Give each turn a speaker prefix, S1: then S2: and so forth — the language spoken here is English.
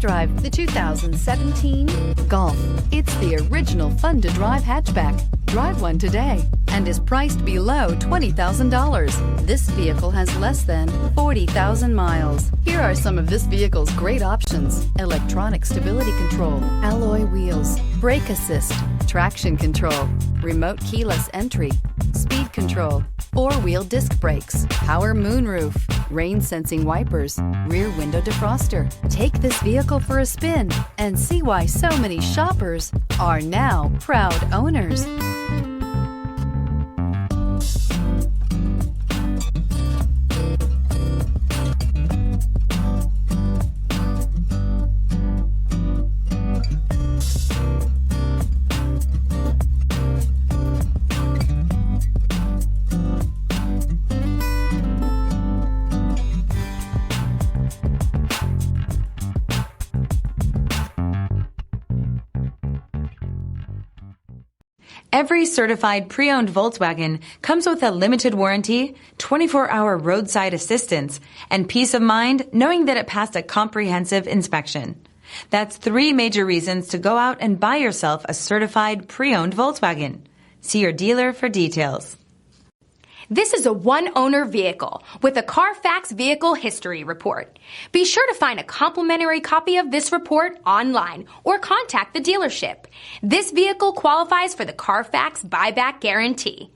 S1: drive the 2017 Golf. It's the original fun-to-drive hatchback. Drive one today and is priced below $20,000. This vehicle has less than 40,000 miles. Here are some of this vehicle's great options: electronic stability control, alloy wheels, brake assist, traction control, remote keyless entry, speed control, four-wheel disc brakes, power moonroof, rain sensing wipers, rear window defroster. Take this vehicle for a spin and see why so many shoppers are now proud owners.
S2: Every certified pre-owned Volkswagen comes with a limited warranty, 24-hour roadside assistance, and peace of mind knowing that it passed a comprehensive inspection. That's 3 major reasons to go out and buy yourself a certified pre-owned Volkswagen. See your dealer for details.
S3: This is a one-owner vehicle with a CARFAX Vehicle History Report. Be sure to find a complimentary copy of this report online or contact the dealership. This vehicle qualifies for the CARFAX Buyback Guarantee.